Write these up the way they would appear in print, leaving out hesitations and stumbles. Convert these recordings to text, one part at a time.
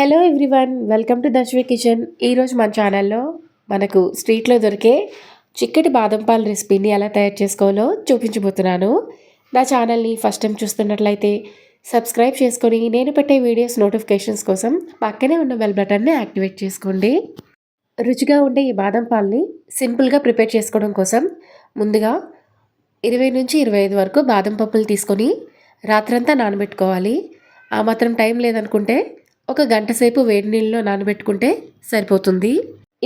Hello everyone, welcome to Darshavi kitchen. ఈరోజు మన ఛానల్లో మనకు స్ట్రీట్లో దొరికే చిక్కటి బాదం పాలు రెసిపీని ఎలా తయారు చేసుకోవాలో చూపించబోతున్నాను. నా ఛానల్ని ఫస్ట్ టైం చూస్తున్నట్లయితే సబ్స్క్రైబ్ చేసుకొని నేను పెట్టే వీడియోస్ నోటిఫికేషన్స్ కోసం పక్కనే ఉన్న బెల్ బటన్ని యాక్టివేట్ చేసుకోండి. రుచిగా ఉండే ఈ బాదం పాలని సింపుల్గా ప్రిపేర్ చేసుకోవడం కోసం ముందుగా 20 నుంచి 25 వరకు బాదం పప్పులు తీసుకొని రాత్రంతా నానబెట్టుకోవాలి. ఆ మాత్రం టైం లేదనుకుంటే ఒక గంట సేపు వేడి నీళ్ళలో నానబెట్టుకుంటే సరిపోతుంది.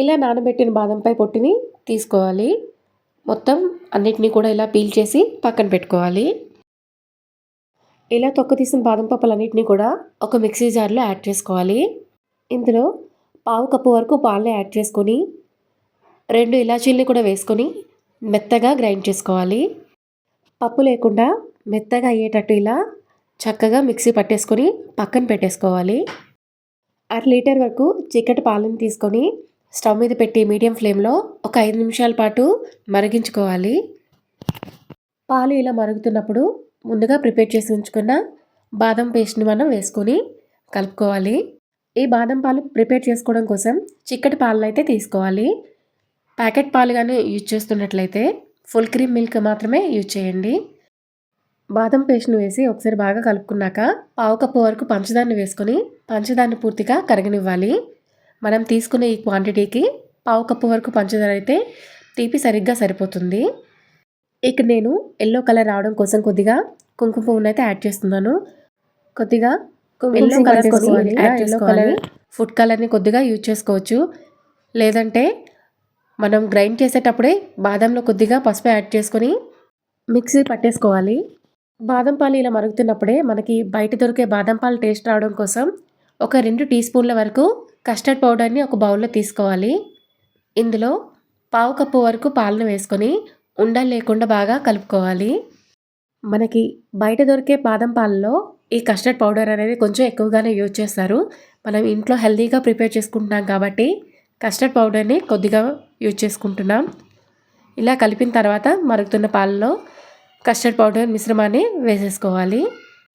ఇలా నానబెట్టిన బాదంపై పొట్టుని తీసుకోవాలి. మొత్తం అన్నిటినీ కూడా ఇలా పీల్ చేసి పక్కన పెట్టుకోవాలి. ఇలా తొక్క తీసిన బాదం పప్పులన్నింటినీ కూడా ఒక మిక్సీ జార్లో యాడ్ చేసుకోవాలి. ఇందులో పావు కప్పు వరకు పాలని యాడ్ చేసుకొని 2 ఇలాచీల్ని కూడా వేసుకొని మెత్తగా గ్రైండ్ చేసుకోవాలి. పప్పు లేకుండా మెత్తగా అయ్యేటట్టు ఇలా చక్కగా మిక్సీ పట్టేసుకొని పక్కన పెట్టేసుకోవాలి. 1/2 లీటర్ వరకు చిక్కటి పాలను తీసుకొని స్టవ్ మీద పెట్టి మీడియం ఫ్లేమ్లో ఒక 5 నిమిషాల పాటు మరిగించుకోవాలి. పాలు ఇలా మరుగుతున్నప్పుడు ముందుగా ప్రిపేర్ చేసి ఉంచుకున్న బాదం పేస్ట్ని మనం వేసుకొని కలుపుకోవాలి. ఈ బాదం పాలు ప్రిపేర్ చేసుకోవడం కోసం చిక్కటి పాలను అయితే తీసుకోవాలి. ప్యాకెట్ పాలు కానీ యూజ్ చేస్తున్నట్లయితే ఫుల్ క్రీమ్ మిల్క్ మాత్రమే యూజ్ చేయండి. బాదం పేస్ట్ను వేసి ఒకసారి బాగా కలుపుకున్నాక పావు కప్పు వరకు పంచదారని వేసుకొని పంచదారని పూర్తిగా కరగనివ్వాలి. మనం తీసుకునే ఈ క్వాంటిటీకి పావు కప్పు వరకు పంచదార అయితే తీపి సరిగ్గా సరిపోతుంది. ఇక్కడ నేను ఎల్లో కలర్ రావడం కోసం కొద్దిగా కుంకుమ పువ్వును అయితే యాడ్ చేస్తున్నాను. కొద్దిగా ఎల్లో కలర్ యాడ్ చేసుకోవాలి. ఫుడ్ కలర్ని కొద్దిగా యూజ్ చేసుకోవచ్చు. లేదంటే మనం గ్రైండ్ చేసేటప్పుడే బాదంలో కొద్దిగా పసుపు యాడ్ చేసుకొని మిక్సీ పట్టేసుకోవాలి. బాదం పాలు ఇలా మరుగుతున్నప్పుడే మనకి బయట దొరికే బాదం పాలు టేస్ట్ రావడం కోసం ఒక 2 టీ స్పూన్ల వరకు కస్టర్డ్ పౌడర్ని ఒక బౌల్లో తీసుకోవాలి. ఇందులో పావు కప్పు వరకు పాలను వేసుకొని ఉండలు లేకుండా బాగా కలుపుకోవాలి. మనకి బయట దొరికే బాదం పాలలో ఈ కస్టర్డ్ పౌడర్ అనేది కొంచెం ఎక్కువగానే యూజ్ చేస్తారు. మనం ఇంట్లో హెల్తీగా ప్రిపేర్ చేసుకుంటున్నాం కాబట్టి కస్టర్డ్ పౌడర్ని కొద్దిగా యూజ్ చేసుకుంటున్నాం. ఇలా కలిపిన తర్వాత మరుగుతున్న పాలలో కస్టర్డ్ పౌడర్ మిశ్రమాన్ని వేసేసుకోవాలి.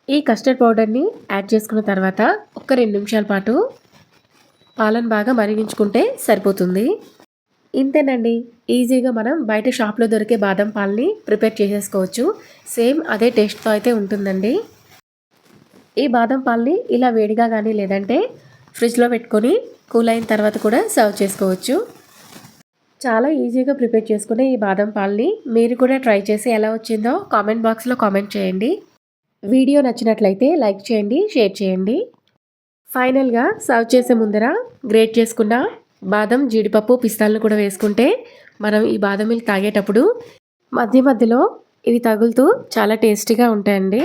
ఈ కస్టర్డ్ పౌడర్ని యాడ్ చేసుకున్న తర్వాత ఒక 2 నిమిషాల పాటు పాలను బాగా మరిగించుకుంటే సరిపోతుంది. ఇంతేనండి, ఈజీగా మనం బయట షాప్లో దొరికే బాదం పాలని ప్రిపేర్ చేసేసుకోవచ్చు. సేమ్ అదే టేస్ట్తో అయితే ఉంటుందండి. ఈ బాదం పాలని ఇలా వేడిగా కానీ లేదంటే ఫ్రిడ్జ్లో పెట్టుకొని కూల్ అయిన తర్వాత కూడా సర్వ్ చేసుకోవచ్చు. చాలా ఈజీగా ప్రిపేర్ చేసుకునే ఈ బాదం పాలని మీరు కూడా ట్రై చేసి ఎలా వచ్చిందో కామెంట్ బాక్స్లో కామెంట్ చేయండి. వీడియో నచ్చినట్లయితే లైక్ చేయండి, షేర్ చేయండి. ఫైనల్గా సర్వ్ చేసే ముందర గ్రేట్ చేసుకున్న బాదం, జీడిపప్పు, పిస్తాలను కూడా వేసుకుంటే మనం ఈ బాదం మిల్క్ తాగేటప్పుడు మధ్య మధ్యలో ఇవి తగులుతూ చాలా టేస్టీగా ఉంటాయండి.